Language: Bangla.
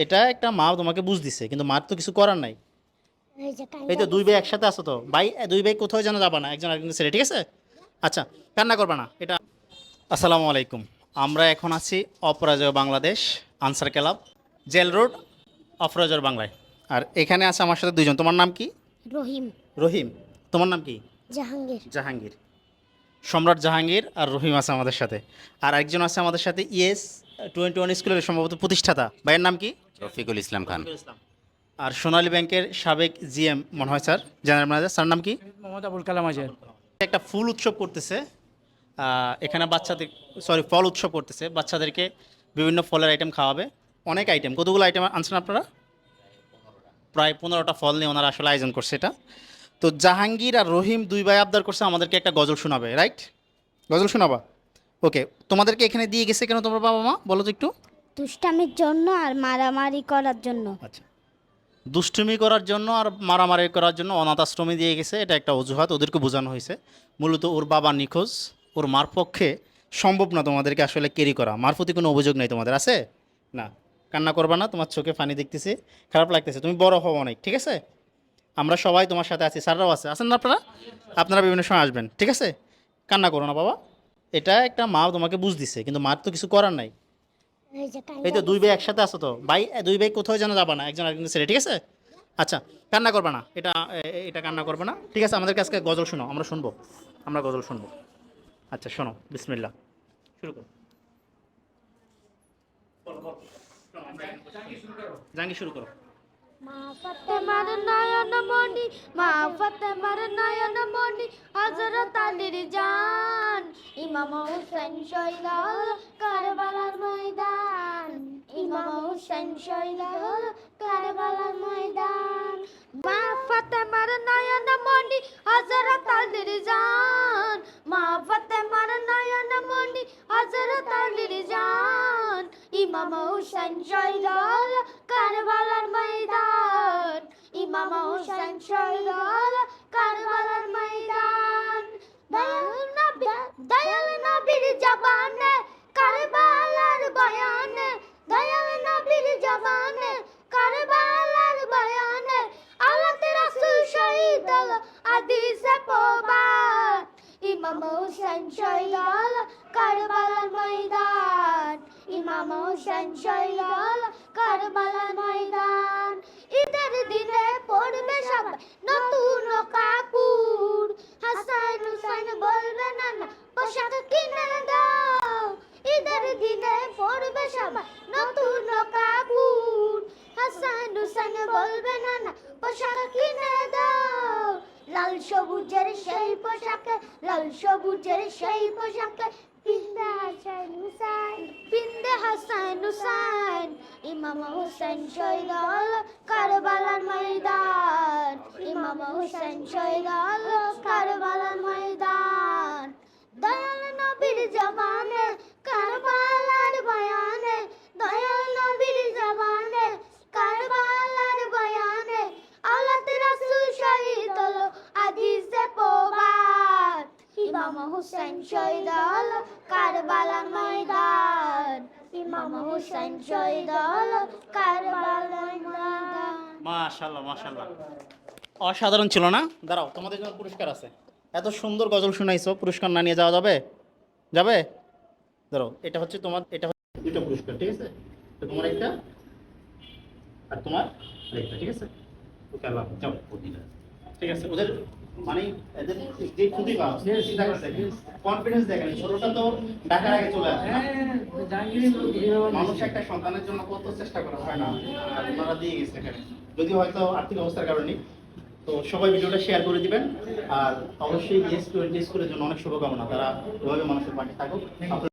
এটা একটা মা তোমাকে বুঝ দিছে, কিন্তু মার তো কিছু করার নাই। এই তো দুই ভাই একসাথে আছো তো, ভাই দুই ভাই কোথাও যেন যাবা না, একজন আরেকজনের ছেড়ে, ঠিক আছে? আচ্ছা, কান্না করবা না এটা। আসসালামু আলাইকুম। আমরা এখন আছি Aparajeyo Bangladesh Ansar club, jail road, Aparajeyo বাংলায়। আর এখানে আছে আমার সাথে দুইজন। তোমার নাম কি? রহিম। রহিম। তোমার নাম কি? জাহাঙ্গীর। জাহাঙ্গীর। সম্রাট জাহাঙ্গীর আর রহিম আছে আমাদের সাথে। আর একজন আছে আমাদের সাথে ইএস 21 স্কুলের সম্ভবত প্রতিষ্ঠাতা, ভাইয়ের নাম কি? রফিকুল ইসলাম খান। আর সোনালী ব্যাংকের সাবেক জিএম মনে হয়, স্যার জেনারেল ম্যানেজার, স্যার নাম কি? মোহাম্মদ আবুল কালাম আজাদ। একটা ফুল উৎসব করতেছে এখানে বাচ্চাদের, সরি ফল উৎসব করতেছে, বাচ্চাদেরকে বিভিন্ন ফলের আইটেম খাওয়াবে। অনেক আইটেম, কতগুলো আইটেম আনছেন আপনারা? প্রায় 15টা ফল নিয়ে ওনারা আসলে আয়োজন করছে এটা। তো জাহাঙ্গীর আর রহিম দুই ভাই আবদার করছে আমাদেরকে একটা গজল শোনাবে, রাইট? গজল শোনাবা? ওকে, তোমাদেরকে এখানে দিয়ে গেছে কেন তোমার বাবা মা, বলো তো একটু। দুষ্টামির জন্য আর মারামারি করার জন্য। আচ্ছা, দুষ্টুমি করার জন্য আর মারামারি করার জন্য অনাথ আশ্রমে দিয়ে গেছে, এটা একটা অজুহাত, ওদেরকে বোঝানো হয়েছে। মূলত ওর বাবা নিখোঁজ, ওর মার পক্ষে সম্ভব না তোমাদেরকে আসলে ক্যারি করা। মার প্রতি কোনো অভিযোগ নেই তোমাদের, আছে না? কান্না করবা না, তোমার চোখে পানি দেখতেছি, খারাপ লাগতেছে, তুমি বড় হও অনেক, ঠিক আছে? আমরা সবাই তোমার সাথে আছি, স্যাররাও আছে, আছেন না আপনারা? আপনারা বিভিন্ন সময় আসবেন, ঠিক আছে? কান্না করো না বাবা। এটা একটা মা তোমাকে বুঝ দিছে, কিন্তু মার তো কিছু করার নাই। এই তো দুই ভাই একসাথে আছো তো, ভাই দুই ভাই কোথাও যেন যাবা না, একজন আরেকজনের ছেড়ে, ঠিক আছে? আচ্ছা, কান্না করবে না এটা, এটা কান্না করবে না, ঠিক আছে? আমাদের কাছে গজল শোনো, আমরা শুনবো, আমরা গজল শুনবো। আচ্ছা শোনো, বিসমিল্লাহ, শুরু করো। জাঙ্গি শুরু করো। মা ফাতেমার নয়ন মণি, মা ফাতেমার নয়ন মণি, হযরত আলীর জান, ইমাম হোসেন শহীদ হলো কারবালার ময়দান, ইমাম হোসেন শহীদ হলো কারবালার ময়দান। মা ফাতেমার নয়ন মণি, হযরত আলীর জান, মা ফাতেমার নয়ন মণি, হযরত আলীর জান, ইমাম হোসেন শহীদ হলো কারবালার ময়দান, ইমাম হোসেন শহীদ হলো কারবালার ময়দান। দয়াল নবীর জবানে কারবালার বয়ানে, দয়াল নবীর জবানে কারবালার বয়ানে, আল্লাহর রাসূল শহীদ হলো হাদিসে প্রবাদ, ইমাম হোসেন শহীদ হলো কারবালার ময়দান, ইমাম হোসেন শহীদ হলো কারবালার ময়দান। ঈদের দিনে পড়বে সবাই নতুন কাপড়, হাসান হুসাইন বলবে না না পোশাক কিনে দাও। ঈদের দিনে পড়বে সবাই নতুন কাপড়, হাসান হুসাইন বলবে না না পোশাক কিনে দাও। লাল সবুজের সেই পোশাকে, লাল সবুজের সেই পোশাকে পিন্দে হাসান হুসাইন, পিন্দে হাসান হুসাইন, ইমাম হোসেন শহীদ হলো কারবালার ময়দান, ইমাম হোসেন শহীদ হলো কারবালার ময়দান। দয়াল নবীর জবানে কারবালার বয়ানে, দয়াল নবীর জবানে কারবালার বয়ানে, আল্লাহর রাসূল শহীদ হলো হাদিসে প্রবাদ, ইমাম হোসেন শহীদ হলো কারবালার ময়দান, ইমাম হোসেন শহীদ হলো কারবালার ময়দান। মাশাআল্লাহ মাশাআল্লাহ, অসাধারণ ছিল না? দাঁড়াও, তোমাদের জন্য পুরস্কার আছে। এত সুন্দর গজল শুনাইছো, পুরস্কার না নিয়ে যাওয়া যাবে? যাবে? দাঁড়াও, এটা হচ্ছে তোমার, এটা হচ্ছে দুটো পুরস্কার, ঠিক আছে? তো তোমার একটা আর তোমার আরেকটা, ঠিক আছে? ওকে, আল্লাহ যাও, ঠিক আছে? ওদের মানে এদের যে খুবই পাও চিন্তা করছে, কনফিডেন্স দেখেন, ছোটটা তো ঢাকার আগে চলে আসে না? মানুষ একটা সন্তানের জন্য কত চেষ্টা করা হয় না, আর ওনারা দিয়ে গেছে এখানে, যদি হয়তো আর্থিক অবস্থার কারণে। তো সবাই ভিডিওটা শেয়ার করে দিবেন, আর অবশ্যই ES 20 স্কুলের জন্য অনেক শুভকামনা, তারা এভাবে মানুষের পাশে থাকুক।